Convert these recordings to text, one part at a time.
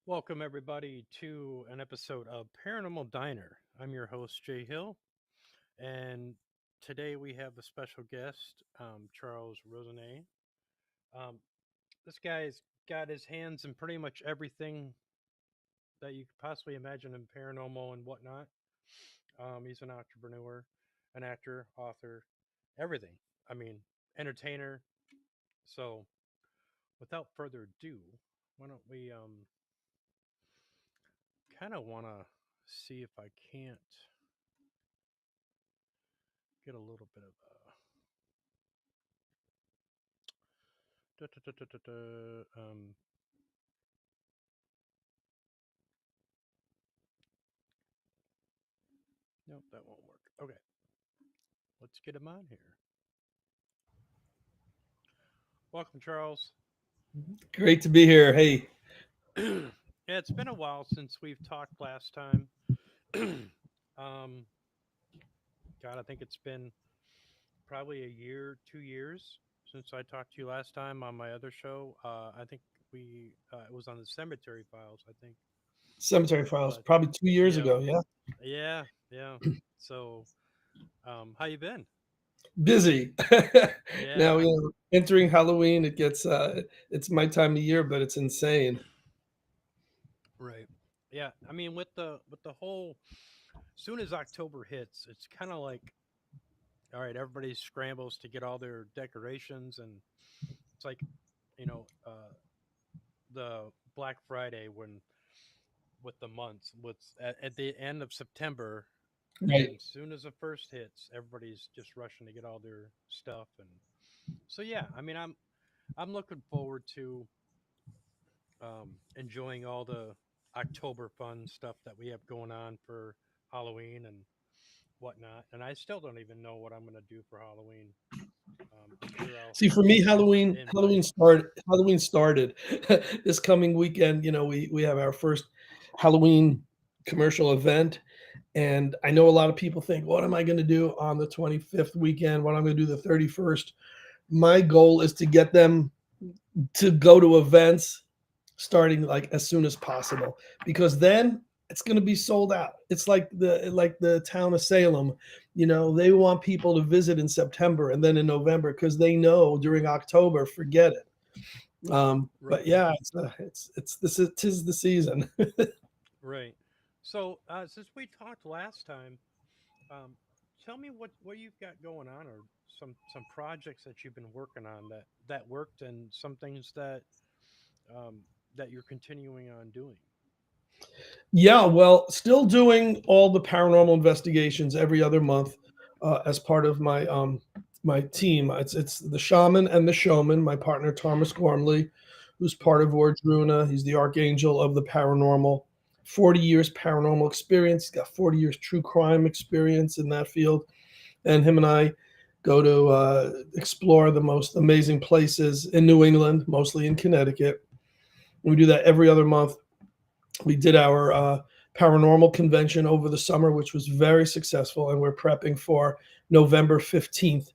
Welcome, everybody, to an episode of Paranormal Diner. I'm your host, Jay Hill, and today we have a special guest, Charles Rosenet. Um, this guy's got his hands in pretty much everything that you could possibly imagine in paranormal and whatnot. He's an entrepreneur, an actor, author, everything. I mean, entertainer. So, without further ado, why don't we kind of want to see if I can't get a little bit of nope, that won't work. Okay, let's get him on here. Welcome, Charles. Great to be here. Hey, Yeah, it's been a while since we've talked last time. um, God, I think it's been probably a year, 2 years since I talked to you last time on my other show. I think we it was on the Cemetery Files, I think. Cemetery Files, But probably 2 years yeah, ago. Yeah, yeah. So, how you been? busy. Now, Yeah, entering Halloween, it's my time of year, but it's insane. right. Yeah, I mean with the whole soon as October hits, it's kind of like all right, everybody scrambles to get all their decorations, and it's like the Black Friday when with the months, with at the end of September, Right. and soon as the first hits, everybody's just rushing to get all their stuff, and so yeah, I mean I'm looking forward to enjoying all the October fun stuff that we have going on for Halloween and whatnot. And I still don't even know what I'm going to do for Halloween. I'm sure I'll See, for me, invite. Halloween started this coming weekend. We have our first Halloween commercial event, and I know a lot of people think, "What am I going to do on the 25th weekend? What am I going to do the 31st?" My goal is to get them to go to events starting like as soon as possible, because then it's going to be sold out. It's like the town of Salem. They want people to visit in September and then in November, because they know during October, forget it. But Right, yeah, it's this is tis the season. right. So since we talked last time, um, tell me what you've got going on, or some projects that you've been working on that worked, and some things um, that you're continuing on doing. Yeah, well, still doing all the paranormal investigations every other month, as part of my team. It's the shaman and the showman. My partner Thomas Gormley, who's part of Ordruna. He's the archangel of the paranormal. 40 years paranormal experience. He's got 40 years true crime experience in that field, and him and I go to explore the most amazing places in New England, mostly in Connecticut. We do that every other month. We did our paranormal convention over the summer, which was very successful, and we're prepping for November 15th,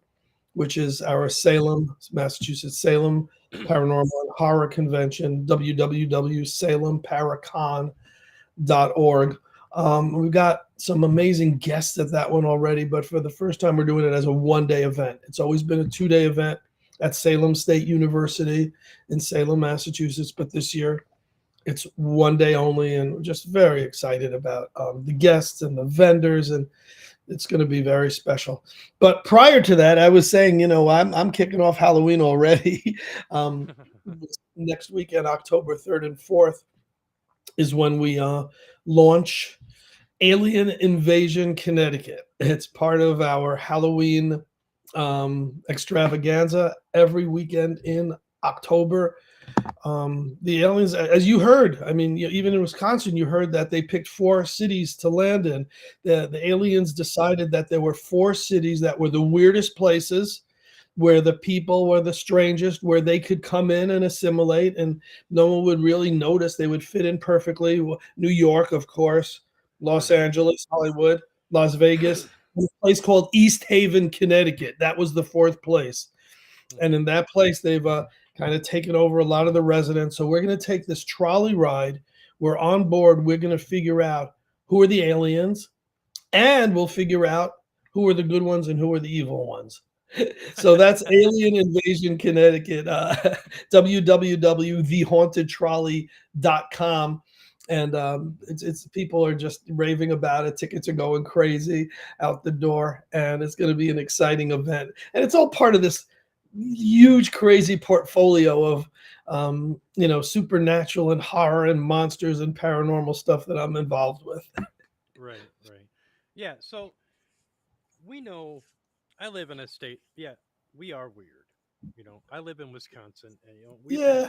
which is our Salem, Massachusetts Salem Paranormal and Horror Convention, www.salemparacon.org. We've got some amazing guests at that one already, but for the first time, we're doing it as a 1 day event. It's always been a 2 day event at Salem State University in Salem, Massachusetts, but this year it's 1 day only, and we're just very excited about the guests and the vendors, and it's going to be very special. But prior to that, I was saying, I'm kicking off Halloween already. um, Next weekend, October 3rd and 4th, is when we launch Alien Invasion Connecticut. It's part of our Halloween extravaganza every weekend in October. The aliens, as you heard, I mean, even in Wisconsin, you heard that they picked 4 cities to land in. The aliens decided that there were 4 cities that were the weirdest places, where the people were the strangest, where they could come in and assimilate, and no one would really notice. They would fit in perfectly. New York, of course, Los Right. Angeles, Hollywood, Las Vegas, and a place called East Haven, Connecticut. That was the 4th place. And Hmm. in that place, they've kind of taken over a lot of the residents. So we're going to take this trolley ride we're on board. We're going to figure out who are the aliens, and we'll figure out who are the good ones and who are the evil ones. So that's Alien Invasion Connecticut, www.thehauntedtrolley.com. And it's people are just raving about it. Tickets are going crazy out the door, and it's going to be an exciting event. And it's all part of this huge, crazy portfolio of supernatural and horror and monsters and paranormal stuff that I'm involved with. Right, right. Yeah, so we know I live in a state. Yeah, we are weird. I live in Wisconsin, and we've had Yeah.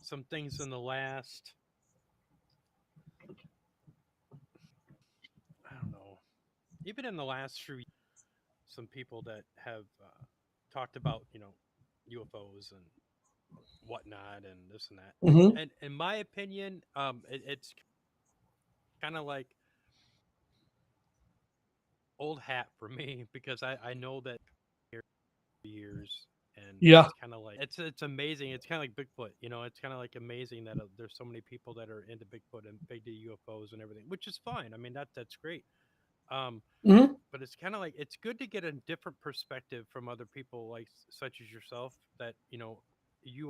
some things in the last, I don't know, even in the last few, some people that have talked about UFOs and whatnot and this and that. Hmm. And in my opinion, it's kind of like old hat for me because I know that here for years, and Yeah. it's kind of like it's amazing. It's kind of like Bigfoot. It's kind of like amazing that there's so many people that are into Bigfoot and big UFOs and everything, which is fine. I mean that's great. Um, Hmm. but it's kind of like it's good to get a different perspective from other people like such as yourself that you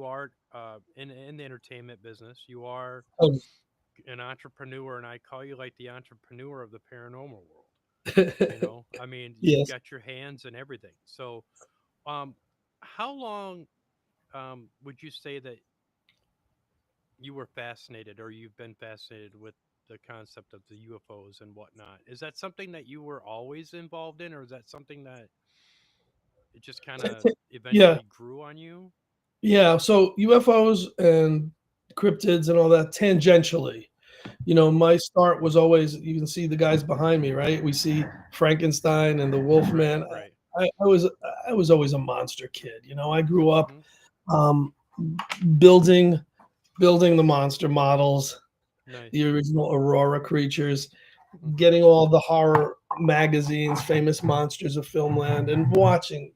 are in the entertainment business. You are Oh. an entrepreneur, and I call you like the entrepreneur of the paranormal world. I mean, you've Yes. got your hands in everything. So, um, how long would you say that you were fascinated, or you've been fascinated with the concept of the UFOs and whatnot? Is that something that you were always involved in, or is that something that it just kind T- of t- Yeah. eventually grew on you? Yeah. So UFOs and cryptids and all that tangentially. Hmm. My start was always, you can see the guys behind me, right? We see Frankenstein and the Right, Wolfman. right. I was always a monster kid. I grew up Hmm. um, building building the monster models, the Nice. original Aurora creatures, Hmm. getting all the horror magazines, famous monsters of filmland, and watching,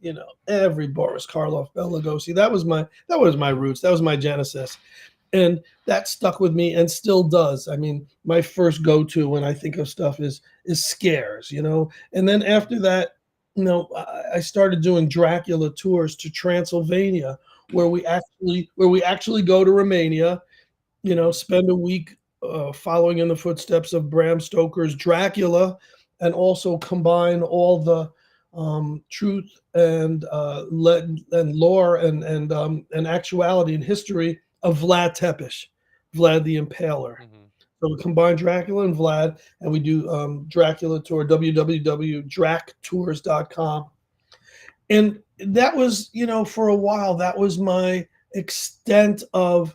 every Boris Karloff, Bela Lugosi. That was my roots. That was my genesis, and that stuck with me and still does. I mean, my first go-to when I think of stuff is scares, and then after Hmm. that, I started doing Dracula tours to Transylvania, where we actually go to Romania, Hmm. spend a week following in the footsteps of Bram Stoker's Dracula, and also combine all the truth and and lore and actuality and history of Vlad Tepes, Vlad the Impaler. Hmm. So we combine Dracula and Vlad, and we do Dracula tour, www.dractours.com. And that was, for a while, that was my extent of,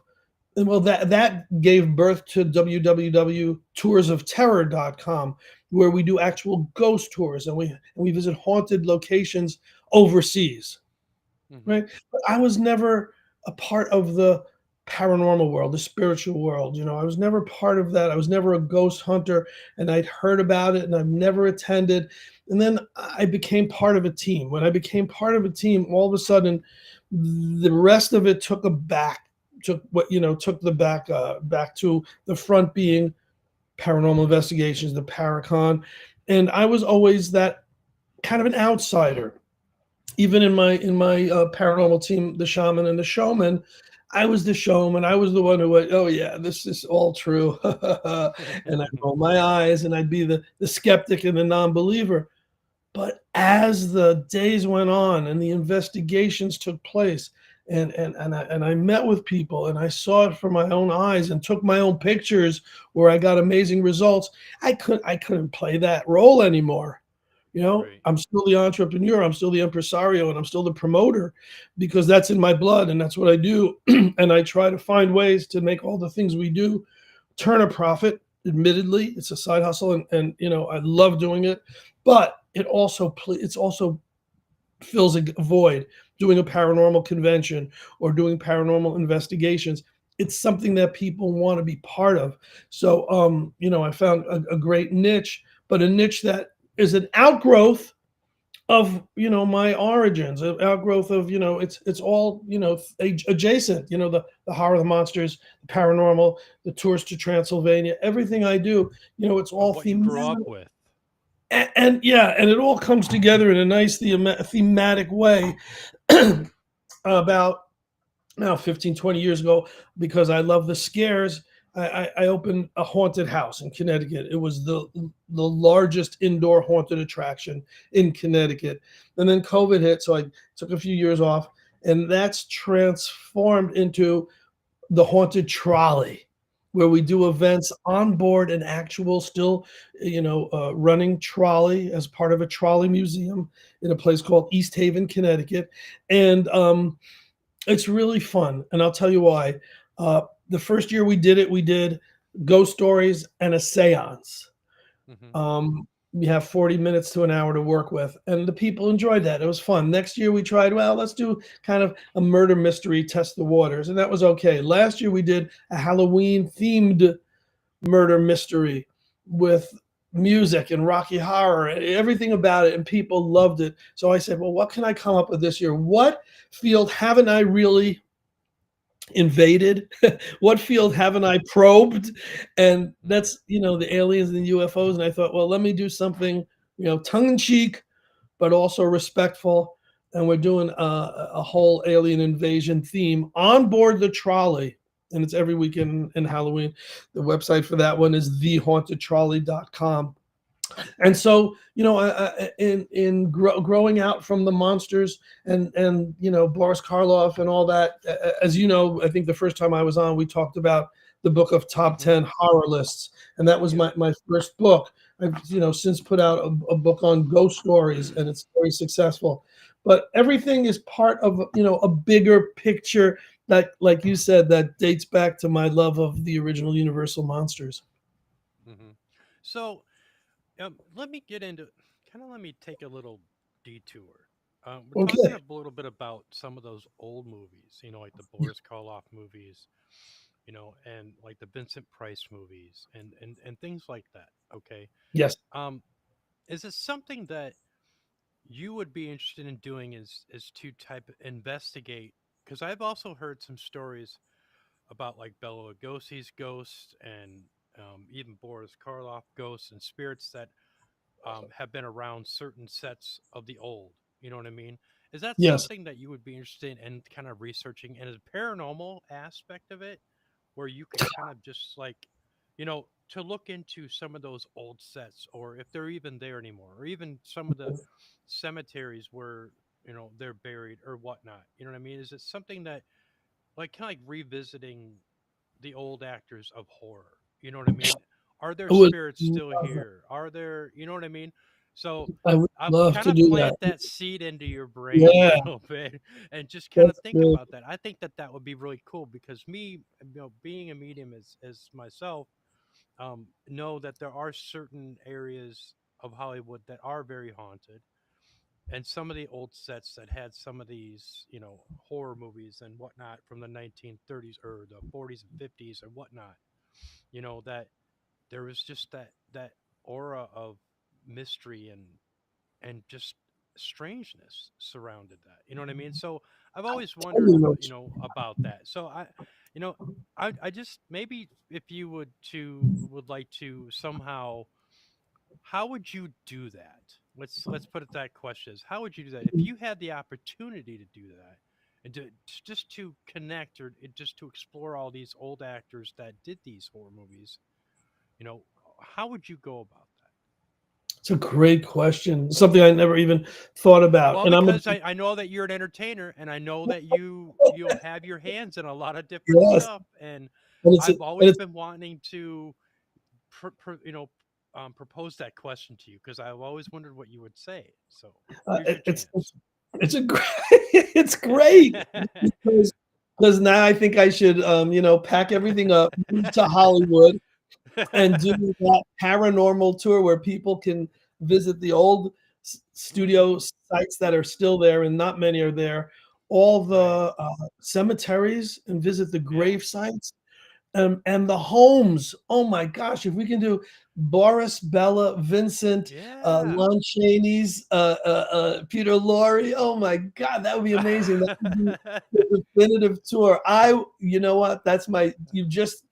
well, that gave birth to www.toursofterror.com, where we do actual ghost tours, and we visit haunted locations overseas, Hmm. right? But I was never a part of the paranormal world, the spiritual world. I was never part of that. I was never a ghost hunter, and I'd heard about it, and I've never attended. And then I became part of a team. When I became part of a team, all of a sudden, the rest of it took the back to the front, being paranormal investigations, the Paracon, and I was always that kind of an outsider. Even in my paranormal team, the Shaman and the Showman, I was the showman. I was the one who went, "Oh yeah, this is all true," and I'd roll my eyes, and I'd be the skeptic and the non-believer. But as the days went on and the investigations took place, and I met with people, and I saw it from my own eyes and took my own pictures where I got amazing results, I couldn't play that role anymore. Right. I'm still the entrepreneur, I'm still the impresario, and I'm still the promoter, because that's in my blood and that's what I do. And I try to find ways to make all the things we do turn a profit. Admittedly, it's a side hustle, and I love doing it, but it's also fills a void. Doing a paranormal convention or doing paranormal investigations, it's something that people want to be part of. So, I found a great niche, but a niche that is an outgrowth of my origins, of outgrowth of it's all adjacent. The horror, the monsters, the paranormal, the tours to Transylvania, everything I do, it's Of all what you grew thematic. up with. And yeah, and it all comes together in a nice thematic way about now 15, 20 years ago, because I love the scares. I opened a haunted house in Connecticut. It was the largest indoor haunted attraction in Connecticut. And then COVID hit, so I took a few years off, and that's transformed into the haunted trolley, where we do events on board an actual, still, running trolley as part of a trolley museum in a place called East Haven, Connecticut. And it's really fun, and I'll tell you why. The first year we did ghost stories and a seance. Hmm. We have 40 minutes to an hour to work with, and the people enjoyed that. It was fun. Next year we tried, well, let's do kind of a murder mystery, test the waters, and that was okay. Last year we did a Halloween themed murder mystery with music and Rocky Horror and everything about it, and people loved it. So I said, well, what can I come up with this year? What field haven't I really invaded? What field Hmm. haven't I probed? And Hmm. that's, the aliens and the UFOs. And I thought, well, let me do something, tongue in cheek, but also respectful. And we're doing a whole alien invasion theme on board the trolley. And it's every weekend in Halloween. The website for that one is thehauntedtrolley.com. And so, growing out from the monsters and Boris Karloff and all that, as you know, I think the first time I was on, we talked about the book of top Hmm. 10 horror lists, and that was Yep. my first book. I've since put out a book on ghost stories, and it's very successful. But everything is part of a bigger picture that, like you said, that dates back to my love of the original Universal monsters. Hmm. So, let me get into kind of let me take a little detour. We're talking Okay. a little bit about some of those old movies, like the Boris Karloff movies, and like the Vincent Price movies and things like that. Okay. Yes. Um, is it something that you would be interested in doing is to type investigate? Because I've also heard some stories about like Bela Lugosi's ghosts and even Boris Karloff ghosts and spirits that have been around certain sets of the old. You know what I mean? Is that Yes. something that you would be interested in kind of researching? And is paranormal aspect of it where you could kind of just like, to look into some of those old sets or if they're even there anymore, or even some of the cemeteries where, they're buried or whatnot. You know what I mean? Is it something that like kind of like revisiting the old actors of horror? You know what I mean? Are there I would spirits still love here? Are there, you know what I mean? So I would I've love kind to of do that. plant that seed into your brain a Yeah, little bit and just kind of that's think good. about that. I think that that would be really cool because me, being a medium as myself, know that there are certain areas of Hollywood that are very haunted, and some of the old sets that had some of these, horror movies and whatnot from the 1930s or the 40s and 50s or whatnot, that there was just that aura of mystery and just strangeness surrounded that. You know what I mean? So I've always wondered, Totally know what about that. So you know, I just maybe if you would like to somehow, how would you do that? Let's put it that question is how would you do that if you had the opportunity to do that and just to connect or just to explore all these old actors that did these horror movies, you know, how would you go about that? it's a great question, something I never even thought about, Well, and I'm a because I know that you're an entertainer and I know that you'll have your hands in a lot of different yes, stuff, and and I've and always it's been wanting to propose that question to you because I've always wondered what you would say. So here's your it's chance. it's a great it's great because now I think I should, pack everything up, move to Hollywood, and do that paranormal tour where people can visit the old Hmm. studio sites that are still there, and not many are there, all Right. the cemeteries, and visit the Yeah. grave sites. And the homes. Oh my gosh, if we can do Boris, Bella, Vincent, Yeah. Lon Chaney's, Peter Lorre. Oh my God, that would be amazing. That would be the definitive tour. You know what? That's my. You just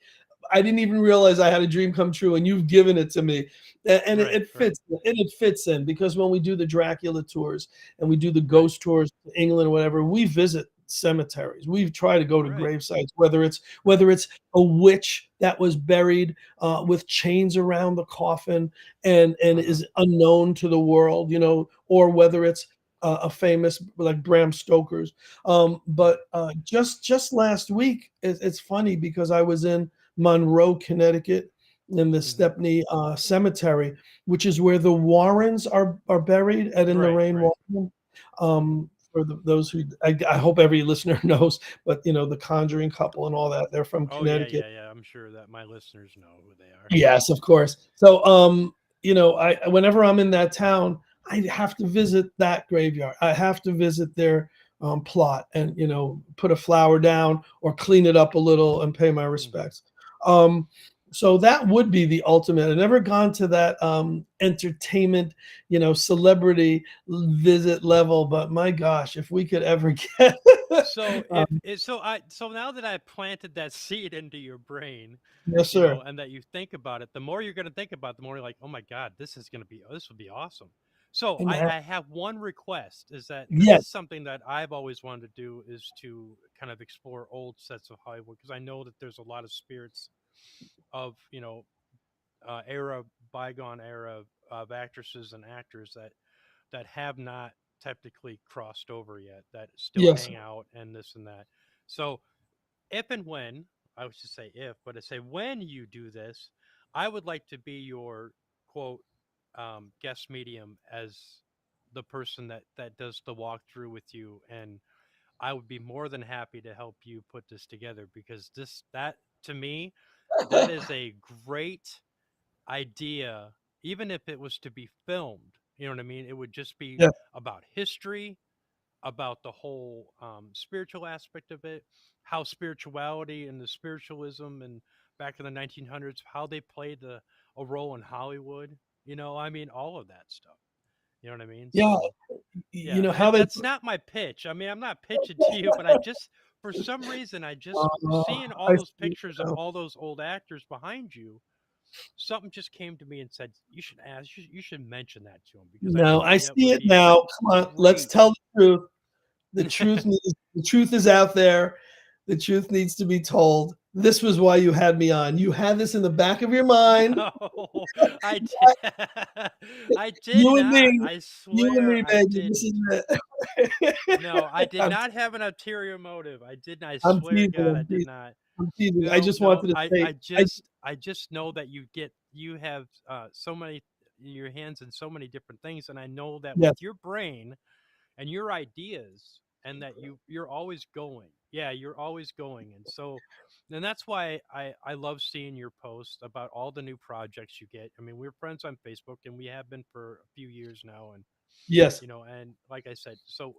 I didn't even realize I had a dream come true, and you've given it to me, and Right, it right, fits. And it fits in because when we do the Dracula tours and we do the right, ghost tours to England, or whatever, we visit cemeteries. We try to go to right, grave sites, whether it's right. a witch that was buried with chains around the coffin and Uh-huh. is unknown to the world, or whether it's a famous like Bram Stoker's. Right. But just last week, it's funny because I was in Monroe, Connecticut, in the Hmm. Stepney Cemetery, which is where the Warrens are buried at In the Right, Rain, right. Washington. Hmm. For those who I hope every listener knows, but the Conjuring couple and all that, they're from Oh yeah, Connecticut. yeah, yeah. I'm sure that my listeners know who they are. Yes, of course. So, I whenever I'm in that town, I have to visit that graveyard. I have to visit their plot and put a flower down or clean it up a little and pay my Hmm. respects. Um, so that would be the ultimate. I've never gone to that entertainment, celebrity visit level, but my gosh, if we could ever get, So if um, it, so now that I planted that seed into your brain, yes, sir. and that you think about it, the more you're going to think about it, the more you're like, oh my god, this would be awesome. So And I have one request: is that this yes, is something that I've always wanted to do, is to kind of explore old sets of Hollywood, because I know that there's a lot of spirits of era bygone era of actresses and actors that have not technically crossed over yet, that still yes, hang out and this and that. So if and when, I would just say if, but I say when you do this, I would like to be your quote guest medium, as the person that does the walkthrough with you, and I would be more than happy to help you put this together, because that to me, that is a great idea. Even if it was to be filmed, you know what I mean, it would just be yes, about history, about the whole spiritual aspect of it, how spirituality and the spiritualism and back in the 1900s, how they played a role in Hollywood. I mean, all of that stuff. You know what I mean? yeah. So You yeah, know how they. that's not my pitch. I mean, I'm not pitching to you, but I just, for some reason, I just seeing all I those see pictures of now. all those old actors behind you, something just came to me and said you should ask, you should mention that to him, because I No, just I think that see would it be now. Come on, let's great. tell the truth. The truth is out there. The truth needs to be told. This was why you had me on. You had this in the back of your mind. No, I did. I did You and not. me, I you and swear me, I baby. This didn't. is it. No, I did I'm, not have an ulterior motive. I didn't. I I'm swear to teasing. God, I I'm did teasing. not. I'm teasing. I No, just no. wanted to I, say, I I just, I just know that you have so many, your hands in so many different things, and I know that with yes, your brain and your ideas, and that you're always going. Yeah, you're always going. And so, and that's why I love seeing your posts about all the new projects you get. I mean, we're friends on Facebook, and we have been for a few years now. And yes, and like I said, so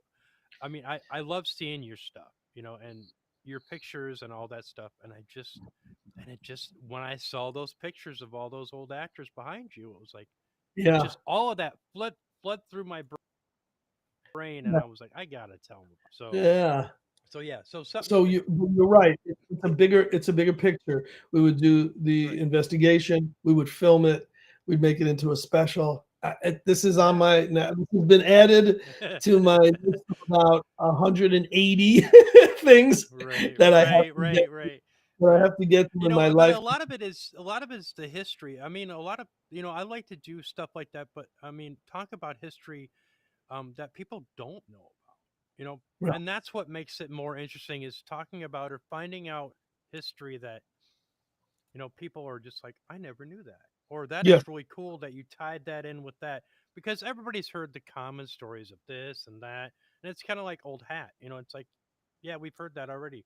I mean, I love seeing your stuff, and your pictures and all that stuff. And it just, when I saw those pictures of all those old actors behind you, it was like, it yeah. just, all of that flood through my brain, and Yeah. I was like, I gotta tell him. Yeah. So yeah, so something So you're right. It's a bigger picture. We would do the right. investigation. We would film it. We'd make it into a special. This is on Yeah. my now. This has been added to my list of about 180 things Right, that I have right, to get right, right, that I right. have to get to in my But life. a lot of it is the history. I mean, a lot of, I like to do stuff like that, but I mean, talk about history that people don't know about. Yeah. And that's what makes it more interesting, is talking about or finding out history that people are just like, I never knew that, or that Yes. is really cool that you tied that in with that, because everybody's heard the common stories of this and that, and it's kind of like old hat. It's like, yeah, we've heard that already.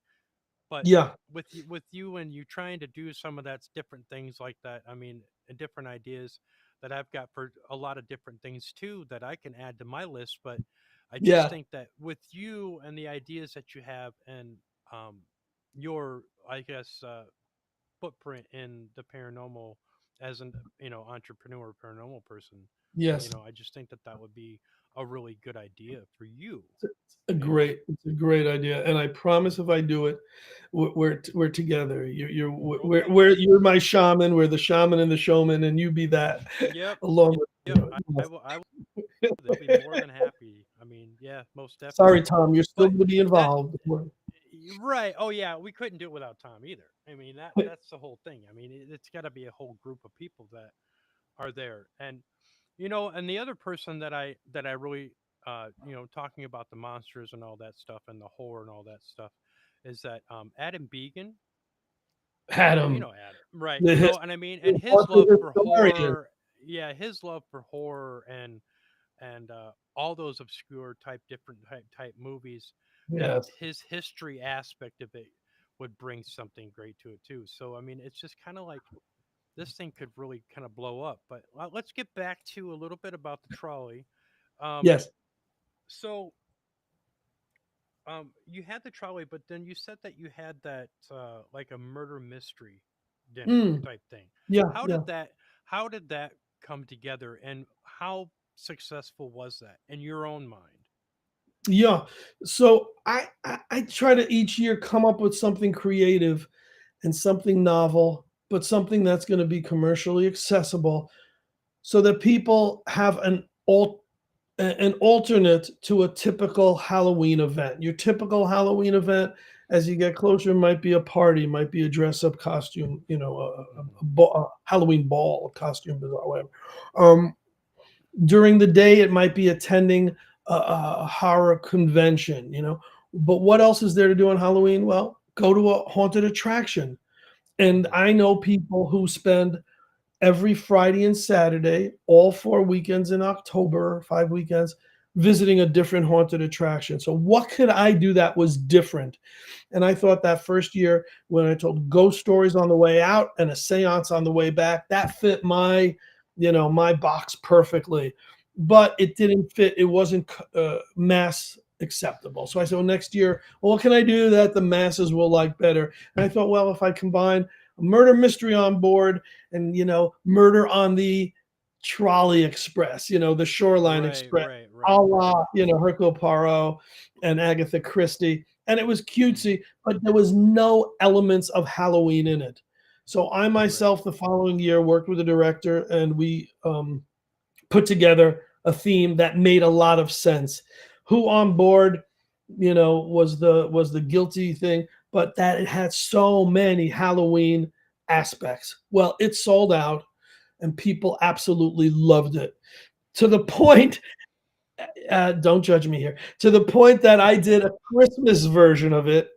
But Yeah. with you and you trying to do some of that's different things like that, I mean, and different ideas that I've got for a lot of different things too, that I can add to my list. But I just Yeah. think that with you and the ideas that you have, and um your, I guess, footprint in the paranormal as an entrepreneur, paranormal person. Yes. I just think that that would be a really good idea for you. You know, It's a great idea, and I promise if I do it, we're together. You're okay. you're my shaman. We're the shaman and the showman, and you be that Yep. along with Yep. I will. They'll be more than happy. I mean, yeah, most Sorry, definitely. Tom, you're still But going to be that involved. right. Oh yeah, we couldn't do it without Tom either. I mean, that's the whole thing. I mean, it's got to be a whole group of people that are there. And and the other person that I really talking about the monsters and all that stuff and the horror and all that stuff is that Adam Began. You Adam, know Adam, right? the And I mean, and the his haunted love for historian. horror, yeah, his love for horror and all those obscure different type movies, that Yes, his history aspect of it would bring something great to it too. So I mean, it's just kind of like this thing could really kind of blow up. But let's get back to a little bit about the trolley. Um, yes. so you had the trolley, but then you said that you had that like a murder mystery dinner Mm, type thing. yeah, How yeah. did that how did that come together, and how successful was that in your own mind? Yeah. So I try to each year come up with something creative and something novel, but something that's going to be commercially accessible so that people have an alternate to a typical Halloween event. Your typical Halloween event, as you get closer, might be a party, might be a dress up costume, Hmm. a Halloween ball, a costume, bizarre, whatever. Um, During the day, it might be attending a horror convention, But what else is there to do on Halloween? Well, go to a haunted attraction. And Hmm. I know people who spend every Friday and Saturday, all 4 weekends in October, 5 weekends, visiting a different haunted attraction. So, what could I do that was different? And I thought that first year when I told ghost stories on the way out and a seance on the way back, that fit my box perfectly. Yep. But it didn't fit. It wasn't mass acceptable. So I said, well, next year, well, what can I do that the masses will like better? And I thought, well, if I combine a murder mystery on board and, murder on the trolley express, the shoreline Right, express, right, a right, right. la, Hercule Poirot and Agatha Christie, and it was Hmm. cutesy, but there was no elements of Halloween in it. So I Right. myself, the following year, worked with a director, and we put together a theme that made a lot of sense. Who on board, was the guilty thing, but that it had so many Halloween aspects. Well, it sold out, and people absolutely loved it to the point don't judge me here. To the point that I did a Christmas version of it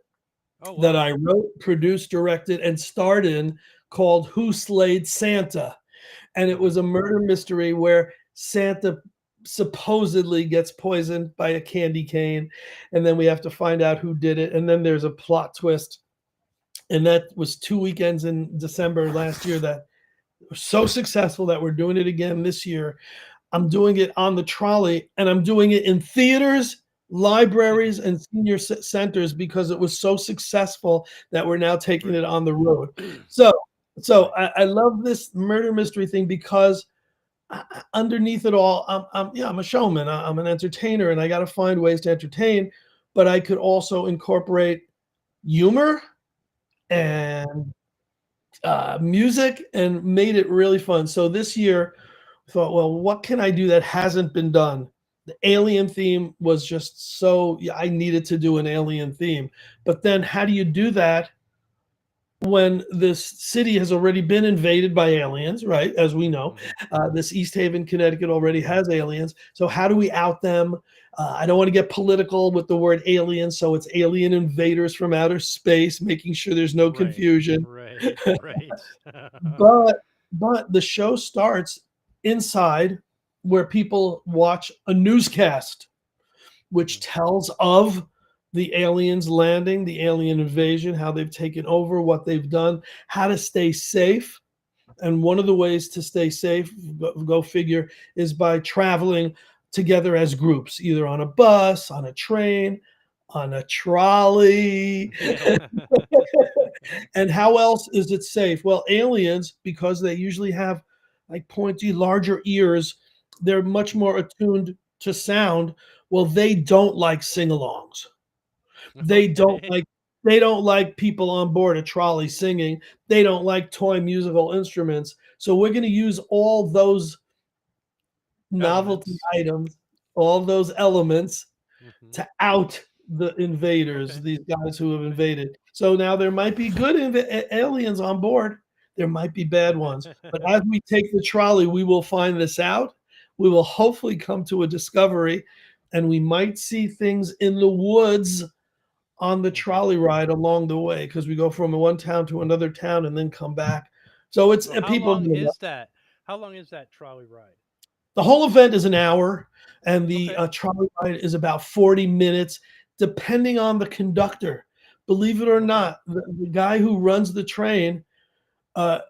Oh that wow. I wrote, produced, directed, and starred in called Who Slayed Santa? And it Hmm. was a murder mystery where Santa supposedly gets poisoned by a candy cane, and then we have to find out who did it. And then there's a plot twist. And that was 2 weekends in December last year that were so successful that we're doing it again this year. I'm doing it on the trolley, and I'm doing it in theaters, libraries, and senior centers because it was so successful that we're now taking Right. it on the road. So, so Right. I love this murder mystery thing because underneath it all, I'm a showman. I'm an entertainer, and I got to find ways to entertain. But I could also incorporate humor Right. and music and made it really fun. So this year, I thought, well, what can I do that hasn't been done? The alien theme was just so, yeah, I needed to do an alien theme. But then how do you do that when this city has already been invaded by aliens, right? As we know, Hmm. this East Haven, Connecticut already has aliens. So how do we out them? I don't want to get political with the word alien, so it's alien invaders from outer space, making sure there's no Right. confusion. Right. Right. But but the show starts inside where people watch a newscast which Hmm. tells of the aliens landing, the alien invasion, how they've taken over, what they've done, how to stay safe. And one of the ways to stay safe, go figure, is by traveling together as groups, either on a bus, on a train, on a trolley. Yeah. And how else is it safe? Well, aliens, because they usually have like pointy, larger ears, they're much Hmm. more attuned to sound. Well, they don't like sing-alongs. They don't Okay. like they don't like people on board a trolley singing. They don't like toy musical instruments. So we're going to use all those novelty Elements. items, all those elements Hmm. to out the invaders, Okay. these guys who have Okay. invaded. So now there might be good aliens on board. There might be bad ones. But as we take the trolley, we will find this out. We will hopefully come to a discovery, and we might see things in the woods on the Hmm. trolley ride along the way because we go from one town to another town and then come back. So it's So how people. long is that? How long is that trolley ride? The whole event is an hour, and the Okay. trolley ride is about 40 minutes, depending on the conductor. Believe it or Okay. not, the guy who runs the train,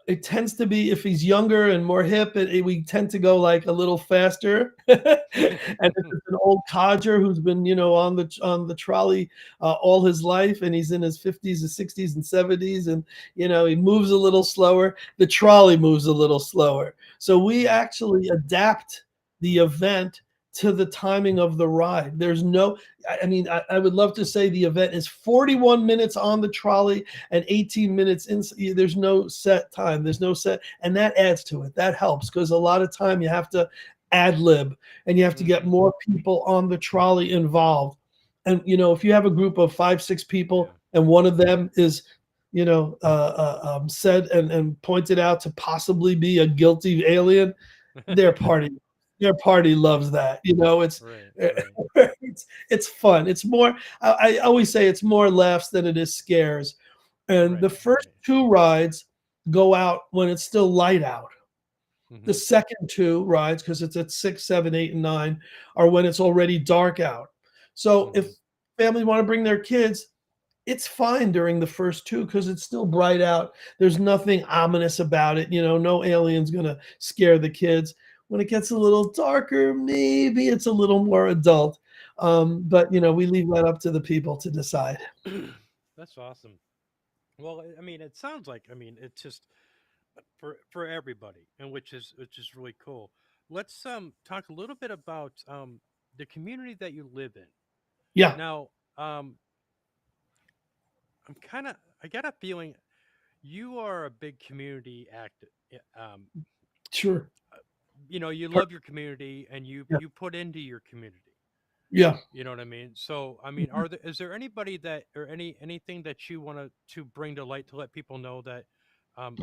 it tends to be if he's younger and more hip, we tend to go like a little faster. And if it's an old codger who's been, on the trolley all his life, and he's in his 50s and 60s and 70s, and he moves a little slower. The trolley moves a little slower. So we Hmm. actually adapt the event to the timing of the ride. There's no, I mean, I would love to say the event is 41 minutes on the trolley and 18 minutes in. There's no set time. There's no set, and that adds to it. That helps because a lot of time you have to ad lib and you have to get Hmm. more people on the trolley involved. And if you have a group of 5, 6 people, Yeah. and one of them is, said and pointed out to possibly be a guilty alien, their party, their party loves that. Right. Right. It's fun. It's more. I always say it's more laughs than it is scares. And the Right. first Right. two rides go out when it's still light out. The Hmm. second two rides, because it's at 6, 7, 8, and 9, are when it's already dark out. So if Hmm. families want to bring their kids, it's fine during the first two because it's still bright out. There's nothing ominous about it. No alien's gonna scare the kids. When it gets a little darker, maybe it's a little more adult. But we leave that up to the people to decide. That's awesome. Well, I mean, it sounds like, I mean, it's just for everybody, and which is really cool. Let's talk a little bit about the community that you live in. Yeah, Now, I got a feeling you are a big community active. sure. You Per- love your community and you Yeah, you put into your community. yeah. You know what I mean? So, I mean, is there anybody that or anything that you want to bring to light to let people know that um,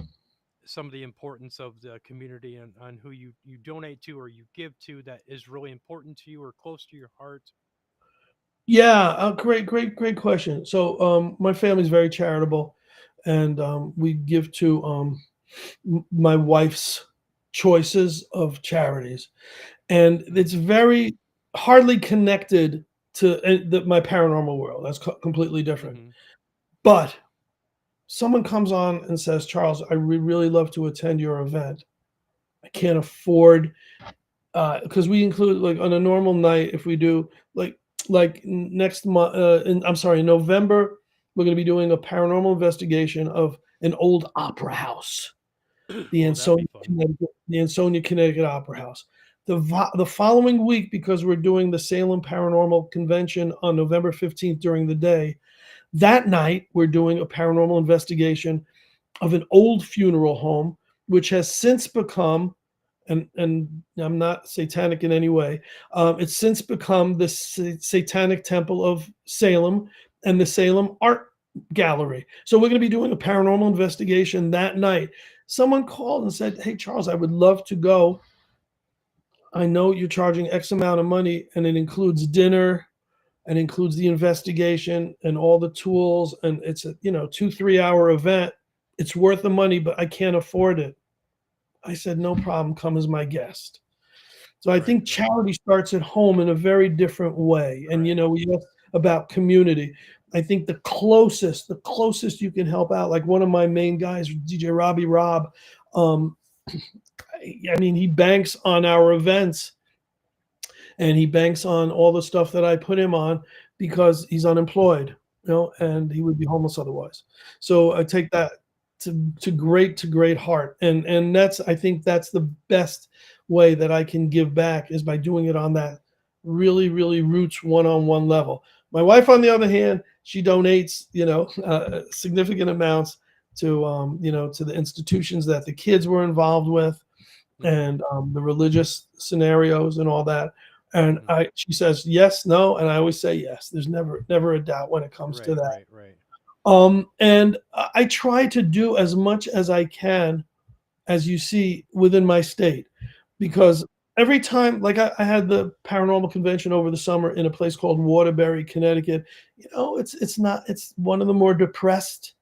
some of the importance of the community and on who you donate to or you give to that is really important to you or close to your heart? Yeah, great, great, great question. So, my family's very charitable, and we give to my wife's choices of charities, and it's Hmm. very hardly connected to my paranormal world. That's completely different. Hmm. But someone comes on and says, "Charles, I really love to attend your event. I can't afford because we include like on a normal night if we do next month I'm sorry, in November we're going to be doing a paranormal investigation of an old opera house, the Oh, that'd be Ansonia, fun. Connecticut, Opera House. The following week, because we're doing the Salem Paranormal Convention on November 15th during the day, that night we're doing a paranormal investigation of an old funeral home, which has since become, and I'm not satanic in any way. It's since become the Satanic Temple of Salem and the Salem Art Gallery. So we're going to be doing a paranormal investigation that night. Someone called and said, "Hey Charles, I would love to go. I know you're charging X amount of money, and it includes dinner." And includes the investigation and all the tools, and it's a 2-3 hour event. It's worth the money, but I can't afford it. I said, no problem, come as my guest. So I Right. think Right. charity starts at home in a very different way. And Right. we asked about community. I think the closest you can help out, like one of my main guys, DJ Robbie Rob, um, I mean, he banks on our events and he banks on all the stuff that I put him on because he's unemployed. Hmm. and he would be homeless otherwise. So I take that to great heart, and that's I think that's the best way that I can give back is by doing it on that really roots one-on-one level. My wife, on the other hand, she donates significant amounts to to the institutions that the kids were involved with, Hmm. and the religious scenarios and all that. And Hmm. I she says yes, no, and I always say yes. There's never a doubt when it comes to Right, that. right, right. And I try to do as much as I can, as you see, within my state, Hmm. because every time, like I had the paranormal convention over the summer in a place called Waterbury, Connecticut. It's one of the more depressed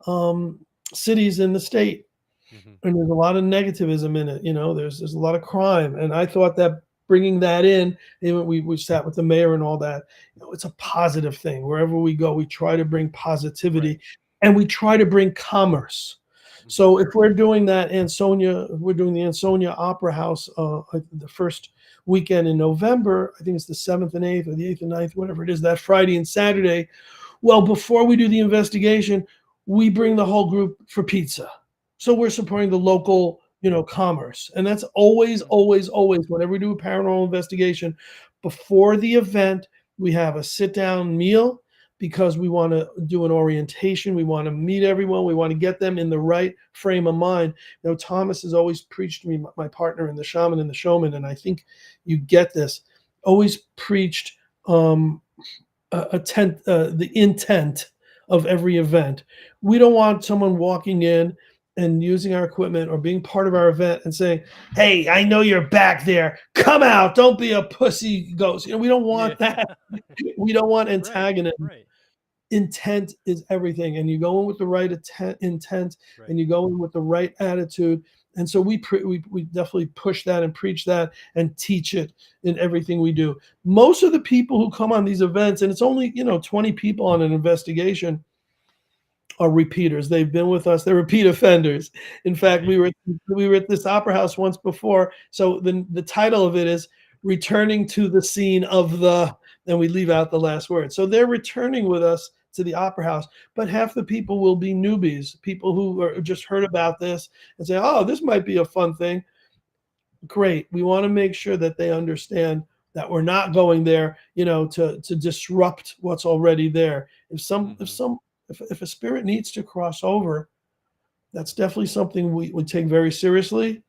um, cities in the state, Hmm. and there's a lot of negativism in it. There's a lot of crime, and I thought that bringing that in, even we sat with the mayor and all that. It's a positive thing. Wherever we go, we try to bring Right. positivity, and we try to bring commerce. Hmm. So if we're doing that Ansonia, we're doing the Ansonia Opera House the first weekend in November. I think it's the 7th and 8th, or the 8th and 9th, whatever it is, that Friday and Saturday. Well, before we do the investigation, we bring the whole group for pizza. So we're supporting the local, commerce. And that's always, whenever we do a paranormal investigation, before the event, we have a sit down meal because we want to do an orientation. We want to meet everyone. We want to get them in the right frame of mind. Thomas has always preached to me, my partner in the shaman and the showman, and I think you get this, always preached um, the intent of every event. We don't want someone walking in and using our equipment or being part of our event and saying, "Hey, I know you're back there. Come out. Don't be a pussy ghost." We don't Yeah. want that. We don't want Right, antagonism. right, Intent is everything, and you go in with the right intent, right, and you go in with the right attitude. And so we definitely push that and preach that and teach it in everything we do. Most of the people who come on these events, and it's only 20 people on an investigation, are repeaters. They've been with us. They're repeat offenders. In fact, right. we were at this opera house once before. So the title of it is "Returning to the Scene of the," and we leave out the last word. So they're returning with us to the opera house, but half the people will be newbies, people who are just heard about this and say, "Oh, this might be a fun thing." Great. We want to make sure that they understand that we're not going there, to disrupt what's already there. Hmm. If a spirit needs to cross over, that's definitely something we would take very seriously,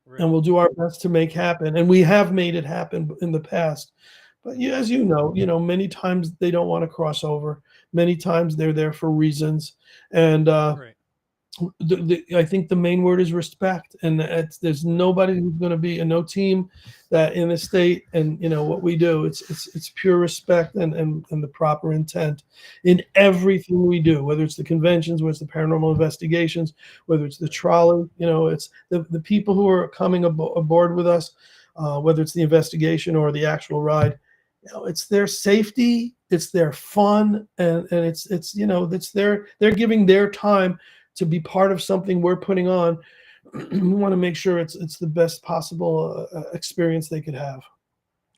and Right. we'll do our best to make happen. And we have made it happen in the past. But yeah, Hmm. as many times they don't want to cross over. Many times they're there for reasons, and Right. I think the main word is respect, and there's Right. nobody who's going to be and no team that in the state, and what we do, it's pure respect and the proper intent in everything we do, whether it's the conventions, whether it's the paranormal investigations, whether it's the Right. trolley, it's the people who are coming aboard with us, whether it's the investigation or the actual ride. It's their safety, it's their fun, and it's they're giving their time to be part of something we're putting on. We want to make sure it's the best possible experience they could have.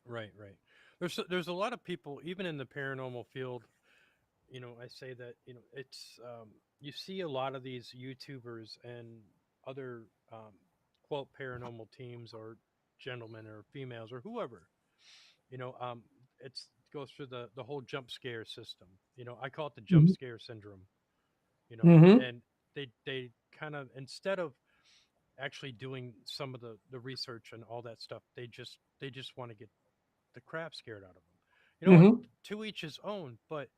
Right. Right. There's a lot of people, even in the paranormal field. I say that it's you see a lot of these YouTubers and other quote paranormal teams or gentlemen or females or whoever. You know, um, it's goes through the whole jump scare system. I call it the jump Mhm. scare syndrome. Mhm. And they kind of, instead of actually doing some of the research and all that stuff, they just want to get the crap scared out of them. And Mhm. to each his own. But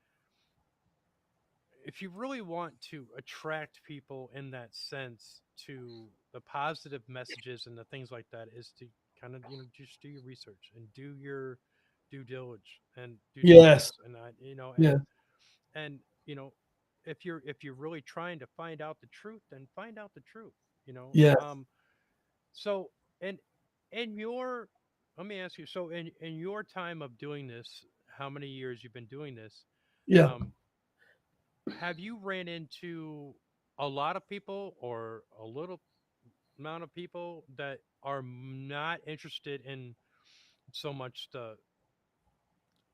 if you really want to attract people in that sense to the positive messages and the things like that, is to kind of just do your research and do your due Yes. diligence, and Yeah. and you know if you're really trying to find out the truth, then find out the truth. you know Yeah. um so, and in your let me ask you, so in your time of doing this, how many years you've been doing this, Yeah. um have you ran into a lot of people or a little amount of people that are not interested in so much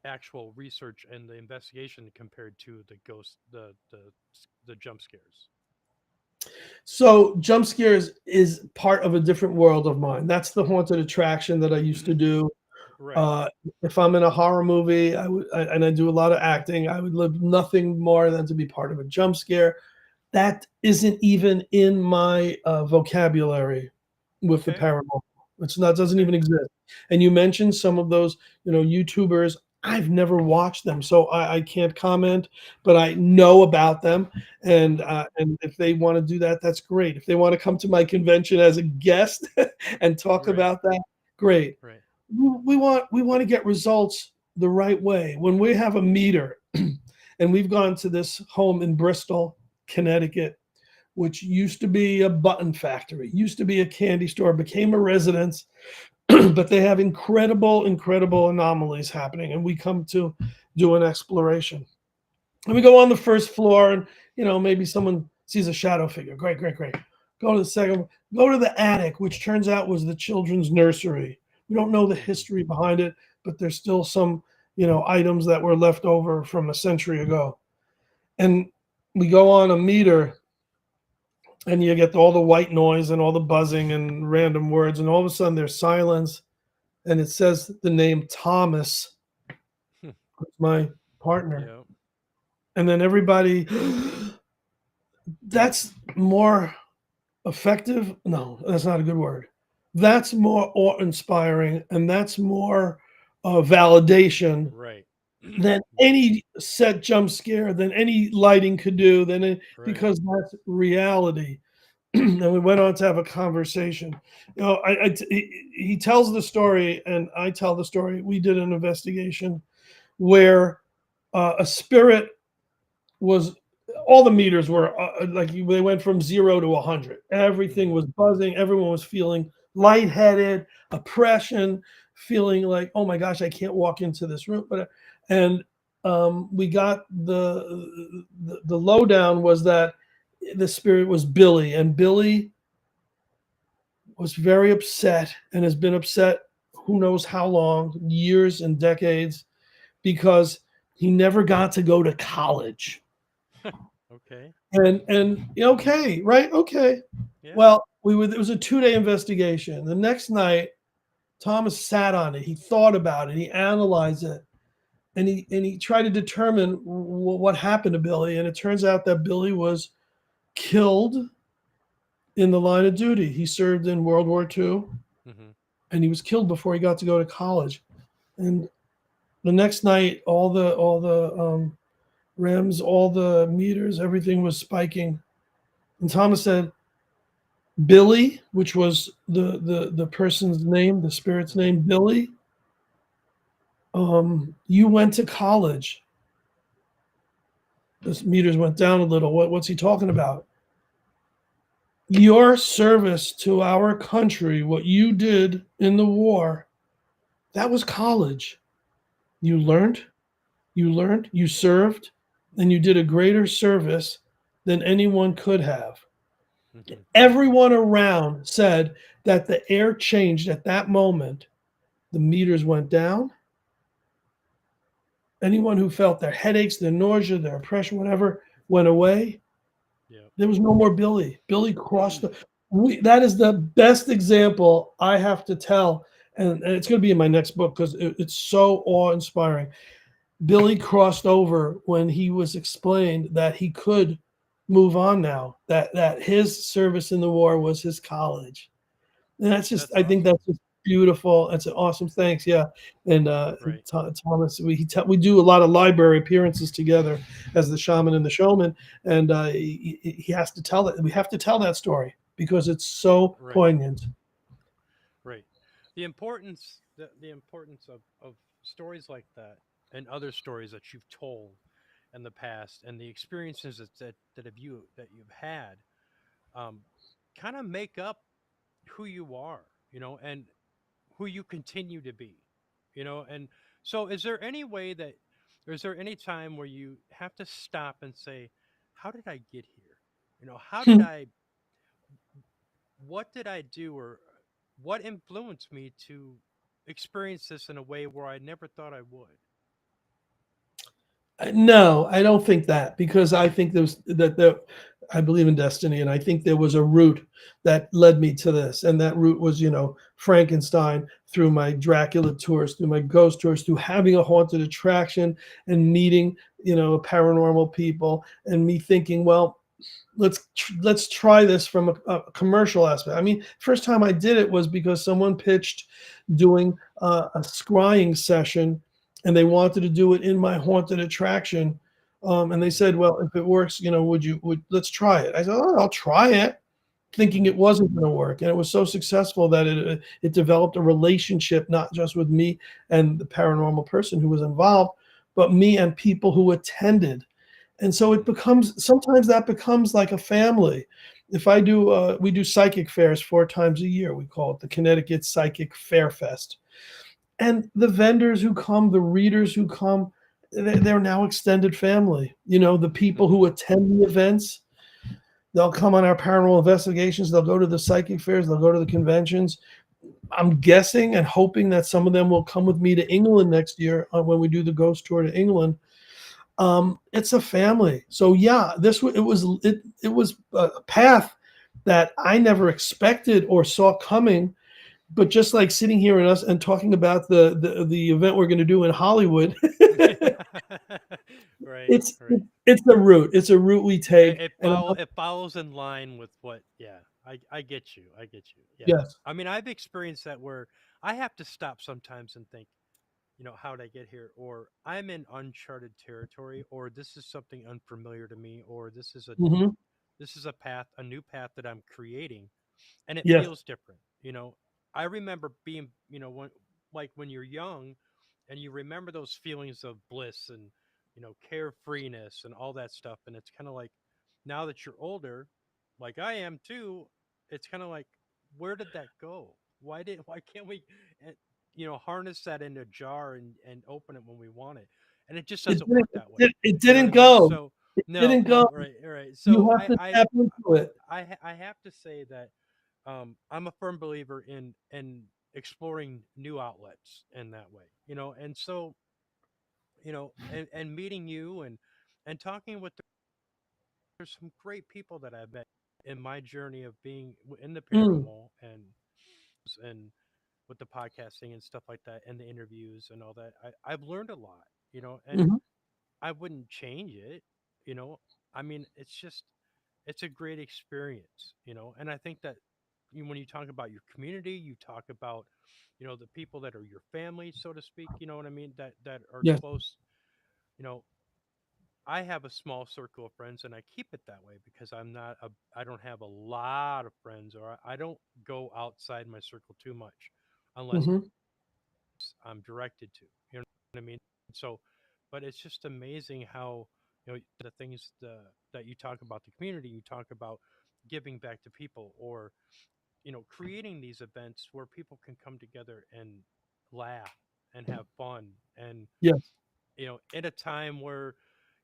actual research and the investigation compared to the ghost, the jump scares. So jump scares is part of a different world of mine. That's the haunted attraction that I used to do. Right. Uh, if I'm in a horror movie, and I do a lot of acting, I would love nothing more than to be part of a jump scare. That isn't even in my vocabulary with the Okay. paranormal. It's not doesn't Okay. even exist. And you mentioned some of those, YouTubers. I've never watched them, so I can't comment, but I know about them. And Hmm. if they want to do that, that's great. If they want to come to my convention as a guest and talk Right. about that, great. Right. We want to get results the right way. When we have a meter, and we've gone to this home in Bristol, Connecticut, which used to be a button factory, used to be a candy store, became a residence, but they have incredible, incredible anomalies happening. And we come to do an exploration. And we go on the first floor, and maybe someone sees a shadow figure. Great, great, great. Go to the second, go to the attic, which turns out was the children's nursery. We don't know the Hmm. history behind it, but there's still some, items that were left over from a century ago. And we go on a meter, and you get all the white noise and all the buzzing and random words, and all of a sudden there's silence, and it says the name Thomas, my partner, Yeah. and then everybody, that's more effective. No, that's not a good word. That's more awe-inspiring, and that's more validation Right. than Right. any set jump scare, than any lighting could do, Right. because that's reality. And we went on to have a conversation. He tells the story, and I tell the story. We did an investigation where a spirit was, all the meters were like, they went from 0 to 100. Everything Hmm. was buzzing. Everyone was feeling lightheaded, oppression, feeling like, oh my gosh, I can't walk into this room. And we got the lowdown was that the spirit was Billy, and Billy was very upset and has been upset who knows how long, years and decades, because he never got to go to college. Okay. And okay, right, okay. Yeah. Well, it was a 2-day investigation. The next night, Thomas sat on it. He thought about it. He analyzed it, and he tried to determine what happened to Billy. And it turns out that Billy was killed in the line of duty. He served in World War II, Hmm. and he was killed before he got to go to college. And the next night, all the REMs, all the meters, everything was spiking. And Thomas said, Billy, which was the person's name, the spirit's Hmm. name, Billy, you went to college. The meters went down a little. What's he talking about? Your service to our country, what you did in the war, that was college. You learned, you served, and you did a greater service than anyone could have. Hmm. Everyone around said that the air changed at that moment. The meters went down. Anyone who felt their headaches, their nausea, their oppression, whatever, went away. Yeah. There was no more Billy. Billy crossed the. That is the best example I have to tell, and it's going to be in my next book because it's so awe inspiring. Billy crossed over when he was explained that he could move on now. That his service in the war was his college. And that's just, That's I think awesome. that's just beautiful. It's an awesome. Thanks, yeah. And Right. Thomas, we do a lot of library appearances together as the shaman and the showman, and he has to tell it. We have to tell that story because it's so Right. poignant. Right. The importance of stories like that and other stories that you've told in the past and the experiences that you've had, um, kind of make up who you are, and who you continue to be, and so is there any time where you have to stop and say, how did I get here? How did I what did I do, or what influenced me to experience this in a way where I never thought I would? No, I don't think that because I think I believe in destiny, and I think there was a route that led me to this, and that route was, Frankenstein through my Dracula tours, through my ghost tours, through having a haunted attraction and meeting, paranormal people, and me thinking, well, let's try this from a commercial aspect. I mean, first time I did it was because someone pitched doing a scrying session, and they wanted to do it in my haunted attraction. And they Mm, said, "Well, if it works, would let's try it." I said, "Oh, I'll try it," thinking mm, it wasn't going to work, and it was so successful that it developed a relationship not just with me and the paranormal person who was involved, but me and people who attended. And so it mm, becomes sometimes that becomes like a family. If I do, we do psychic fairs 4 times a year. We call it the Connecticut Psychic Fair Fest. And the vendors who come, the readers who come, they're now extended family. The people who mhm, attend the events, they'll come on our paranormal investigations. They'll go to the psychic fairs. They'll go to the conventions. I'm guessing and hoping that some of them will come with me to England next year when we do the ghost tour to England. It's a family. So yeah, it was a path that I never expected or saw coming. But just like sitting here and us and talking about the event we're going to do in Hollywood, right, it's right. it's a route. It's a route we It, take. it And follow it follows in line with what. Yeah, I get you. I get you. Yeah. yes, I mean, I've experienced that where I have to stop sometimes and think, how did I get here? Or I'm in uncharted territory, or this is something unfamiliar to me, or hmm, this is a path, a new path that I'm creating, and it yes, feels different. I remember being, when you're young, and you remember those feelings of bliss and carefreeness and all that stuff, and it's kind of like now that you're older, like I am too, it's kind of like, where did that go? Why can't we uh, harness that in a jar and open it when we want it? And it just it doesn't didn't work that way. it You know what didn't I mean? go. So It no, didn't no, go. right, right. You So have to tap into it. I have to say that I'm a firm believer in exploring new outlets in that way, and so and meeting you and talking with there's some great people that I've met in my journey of being in the Mm, paranormal and with the podcasting and stuff like that and the interviews and all that. I've learned a lot, and mhm, I wouldn't change it, you know. I mean, it's a great experience, and I think that when you talk about your community, you talk about, the people that are your family, so to speak, you know what I mean, that are yes, close, you know. I have a small circle of friends and I keep it that way because I don't have a lot of friends, or I don't go outside my circle too much unless mhm, I'm directed to. You know what I mean? So, but it's just amazing how the things that you talk about the community, you talk about giving back to people, or creating these events where people can come together and laugh and have fun, and yes, at a time where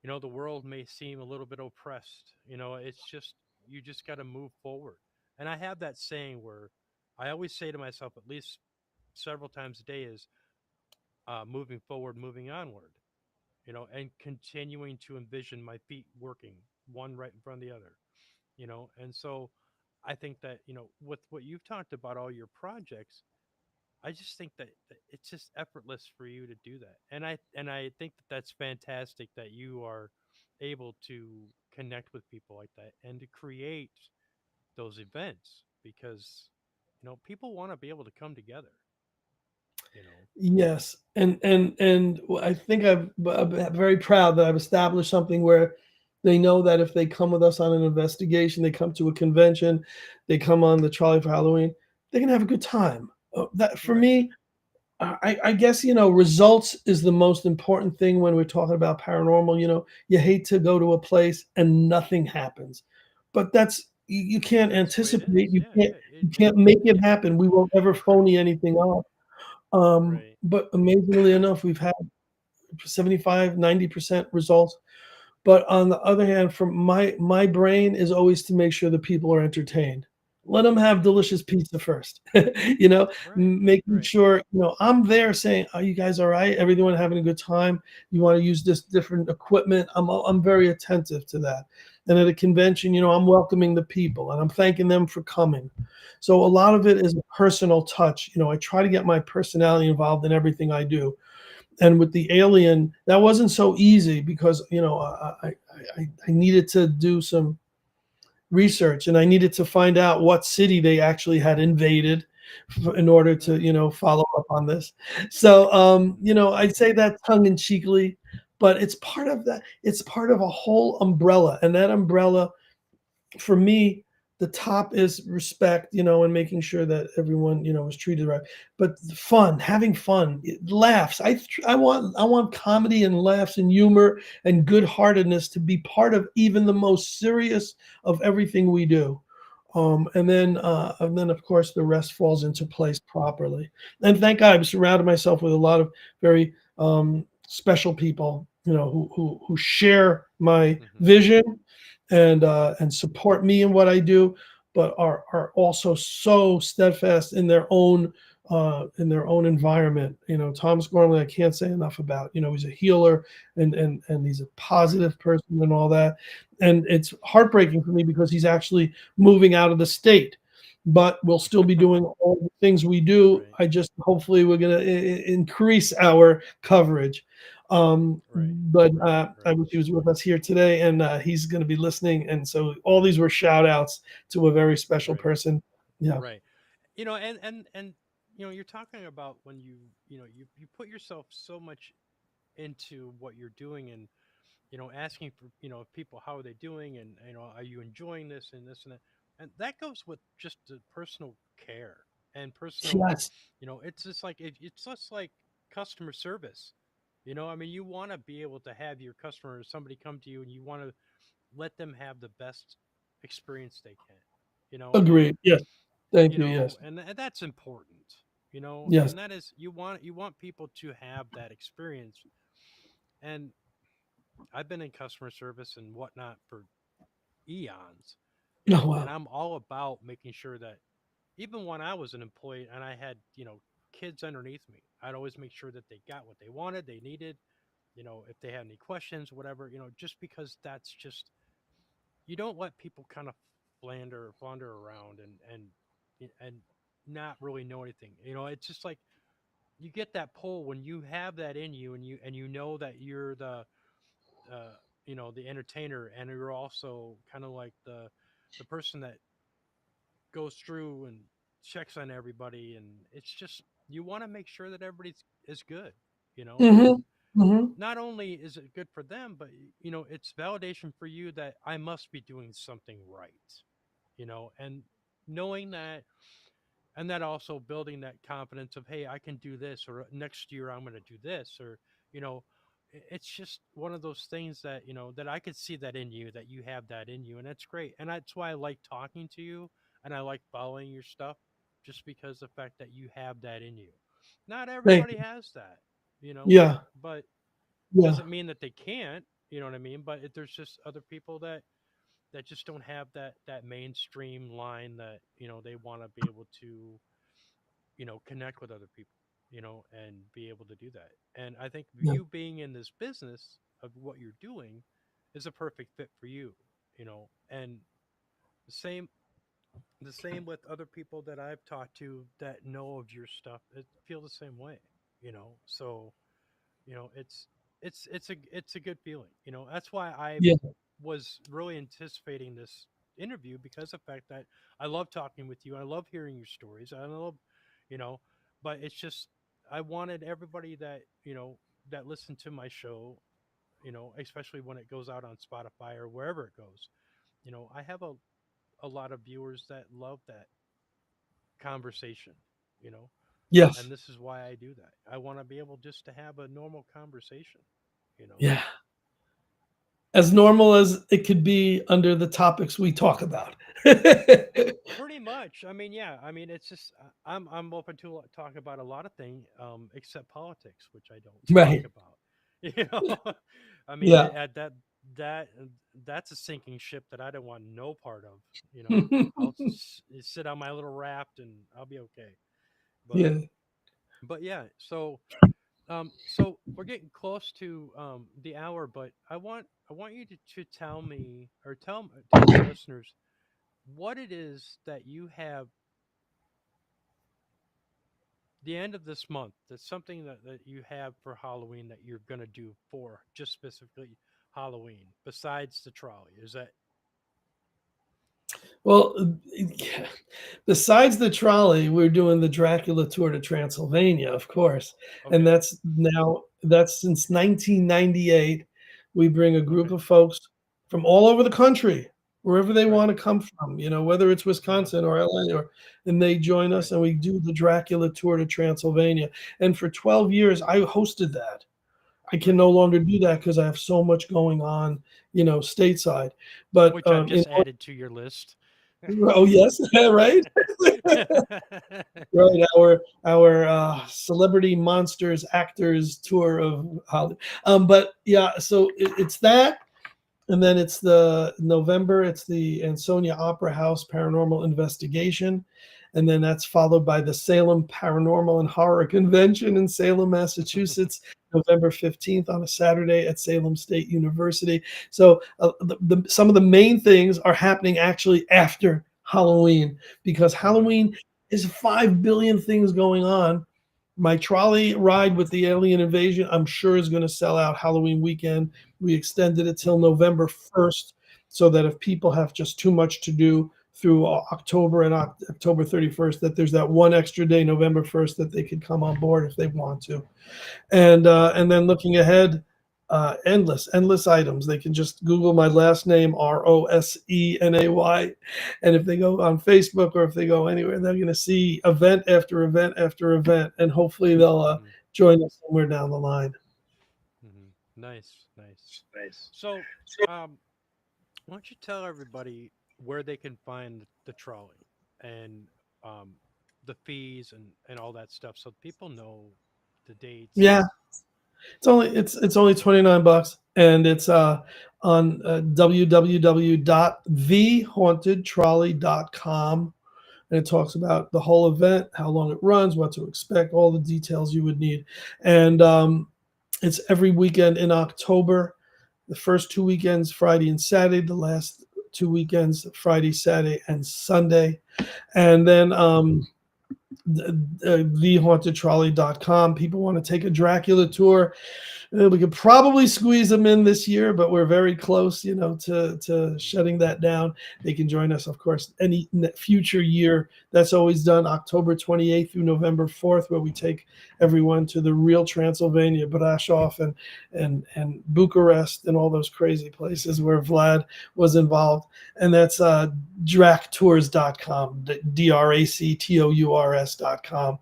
the world may seem a little bit oppressed. It's just you just got to move forward. And I have that saying where I always say to myself at least several times a day is moving forward, moving onward, and continuing to envision my feet working one right in front of the other, and so I think that with what you've talked about, all your projects, I just think that it's just effortless for you to do that, and I think that that's fantastic that you are able to connect with people like that and to create those events because people want to be able to come together. You know. yes. And I think I'm very proud that I've established something where they know that if they come with us on an investigation, they come to a convention, they come on the Charlie for Halloween, they can have a good time. That for Right. me, I guess results is the most important thing when we're talking about paranormal. You hate to go to a place and nothing happens, but you can't That's the way it anticipate. is. You Yeah. can't Yeah. you can't make it Yeah. happen. We won't ever phony anything up. Right. But amazingly enough, we've had 75, 90% results. But on the other hand, from my brain is always to make sure that people are entertained. let them have delicious pizza first. You know, Right. making Right. sure, I'm there saying, "Are you guys all right? Everyone having a good time? You want to use this different equipment?" I'm very attentive to that. And at a Right. convention, I'm welcoming the people and I'm thanking them for coming. So a lot of it is a personal touch. I try to get my personality involved in everything I do. And with the Alien, that wasn't so easy because I needed to do some research and I needed to find out what city they actually had invaded in order to Right. follow up on this. So I'd Right. say that tongue in cheekily, but it's part of a whole umbrella, and that umbrella for me, the top is respect, and making sure that everyone, is treated right. But fun, having fun, laughs. I want comedy and laughs and humor and good-heartedness to be part of even the most serious of everything we do. And then of course the rest falls into place properly. And thank God I've surrounded myself with a lot of very special people, who share my Hmm. vision and support me in what I do, but are also so steadfast in their own environment. Thomas Gormley, I can't say enough about. He's a healer and he's a Right. positive person and all that. And it's heartbreaking for me because he's actually moving out of the state. But we'll still be doing all the things we do. Right. I just hopefully we're going to increase our coverage. Right. But Right. I Right. wish he was with us here today, and he's going to be listening. And so all these were shout outs to a very special Right. person. Yeah. Right. And you're talking about when you put yourself so much into what you're doing, and asking for people, how are they doing, and are you enjoying this and this and that, and that goes with just the personal care and personal. Yes. It's just like it's just like customer service. I mean, you want to be able to have your customer or somebody come to you, and you want to let them have the best experience they can. And Agreed. Yes. Thank you. Yes. and that's important. Yes. And that is, you want people to have that experience. And I've been in customer service and whatnot for eons, Oh and wow. I'm all about making sure that even when I was an employee and I had kids underneath me, I'd always make sure that they got what they wanted, they needed. If they had any questions, whatever, just because that's just, you don't let people kind of flounder around and not really know anything. It's just like you get that pull when you have that in you, and you know that you're uh, the entertainer, and you're also kind of like the person that goes through and checks on everybody, and it's just, you want to make sure that everybody's is good, Mhm. and Mhm. not only is it good for them, but it's validation for you that I must be doing something right, and knowing that, and that also building that confidence of, hey, I can do this, or next year I'm going to do this, or you know it's just one of those things that that I could see that in you, that you have that in you, and that's great, and that's why I like talking to you, and I like following your stuff, just because the fact that you have that in you. Not Thank everybody you. has that, Yeah. but Yeah. doesn't mean that they can't, you know what I mean, but there's just other people that just don't have that mainstream line, that they want to be able to connect with other people, and be able to do that. And I think Yeah. you being in this business of what you're doing is a perfect fit for you, and the same the same with other people that I've talked to that know of your stuff, it feel the same way, so it's a good feeling. That's why I Yeah. was really anticipating this interview, because of the fact that I love talking with you. I love hearing your stories. I love, you know, but it's just, I wanted everybody that listened to my show, especially when it goes out on Spotify or wherever it goes. I have a lot of viewers that love that conversation, you know, Yes. and this is why I do that. I want to be able just to have a normal conversation, you know. Yeah. As normal as it could be under the topics we talk about. Pretty much. I mean, yeah. I mean, it's just, I'm open to talk about a lot of things, except politics, which I don't talk Right. about. You know, I mean, Yeah. that that's a sinking ship that I don't want no part of. You know, sit on my little raft and I'll be okay. But Yeah. yeah, so we're getting close to the hour, but I want you to tell me or tell my listeners what it is that you have the end of this month. That's something that you have for Halloween that you're gonna do for just specifically Halloween. Besides the trolley, is that Well, besides the trolley, we're doing the Dracula tour to Transylvania, of course, and okay? that's since 1998. We bring a group Okay, of folks from all over the country, wherever they right, want to come from, whether it's hmm Wisconsin or LA, and they join right. us, and we do the Dracula tour to Transylvania. And for 12 years, I hosted that. I can Right. no longer do that because I have so much going on, stateside. But Which I've in just added to your list. Oh, yes, right? Right, our celebrity monsters actors tour of Hollywood. But yeah, so it's that, and then it's the November, it's the Ansonia Opera House Paranormal Investigation, and then that's followed by the Salem Paranormal and Horror Convention in Salem, Massachusetts, November 15th on a Saturday at Salem State University. So some of the main things are happening actually after Halloween because hmm Halloween is 5 billion things going on. My trolley ride with the alien invasion, I'm sure, is going to sell out Halloween weekend. We extended it till hmm November 1st so that if people have just too much to do through October and October 31st, that there's that one extra day, November 1st, that they could come on board if they want to. hmm And then looking ahead, endless items. They can just Google my last name, Rosenay, and if they go on Facebook or if they go anywhere, they're going to see event after event after event, and hopefully they'll hmm join us somewhere down the line. Nice, nice. So, um, why don't you tell everybody where they can find the trolley and um, the fees and all that stuff, so people know the dates and Yeah, it's only 29 bucks, and it's on www.thehauntedtrolley.com, and it talks about the whole event, how long it runs, what to expect, all the details you would need. And it's every weekend in October. The first 2 weekends, Friday and Saturday. The last 2 weekends, Friday, Saturday, and Sunday. And then thehauntedtrolley.com. People want to take a Dracula tour. We could probably squeeze them in this year, but we're very close, to Mhm. shutting that down. They can join us, of course, any future year. That's always done October 28th through November 4th, where we take everyone to the real Transylvania, Brasov and Bucharest and all those crazy places where Vlad was involved. And that's dractours.com, dractours.com.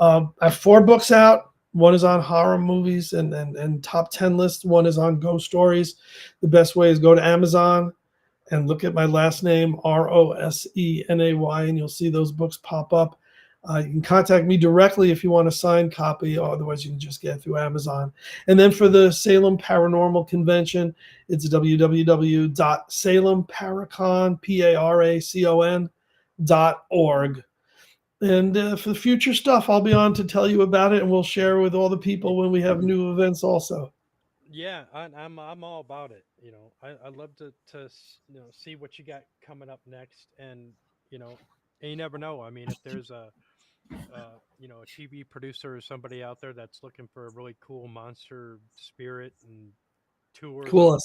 I have 4 books out. One is on horror movies and top 10 lists. One is on ghost stories. The best way is go to Amazon and look at my last name, Rosenay, and you'll see those books pop up. You can contact me directly if you want a signed copy, or otherwise you can just get it through Amazon. And then for the Salem Paranormal Convention, it's www.salemparacon.org. And for the future stuff, I'll be on to tell you about it, and we'll share with all the people Y- when we have new events also. Yeah, I'm all about it. I love to see what you got coming up next, and you never know. I mean, if there's a TV producer or somebody out there that's looking for a really cool monster spirit and tour Cool.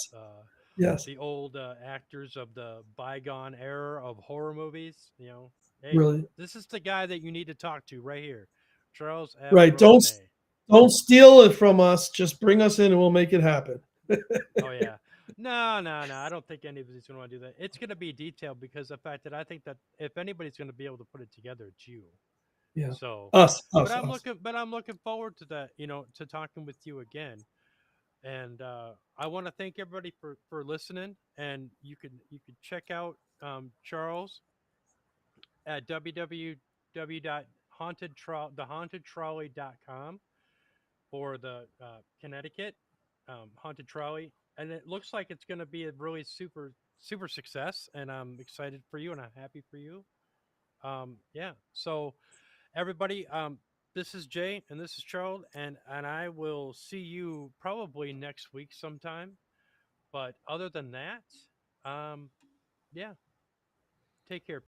Yes, the old actors of the bygone era of horror movies, hey, really. this is the guy that you need to talk to right here, Charles F. Right. Rosenet. Don't steal it from us. Just bring us in, and we'll make it happen. Oh yeah. No, no, no. I don't think anybody's going to want to do that. It's going to be detailed because the fact that I think that if anybody's going to be able to put it together, it's you. Yeah. So, Us, but us, I'm us. looking, but I'm looking forward to that. To talking with you again. And I want to thank everybody for listening. And you can check out Charles at www.thehauntedtrolley.com for the Connecticut haunted trolley, and it looks like it's going to be a really super success. And I'm excited for you, and I'm happy for you. Yeah. So everybody, this is Jay and this is Charles, and I will see you probably next week sometime. But other than that, um, yeah, take care.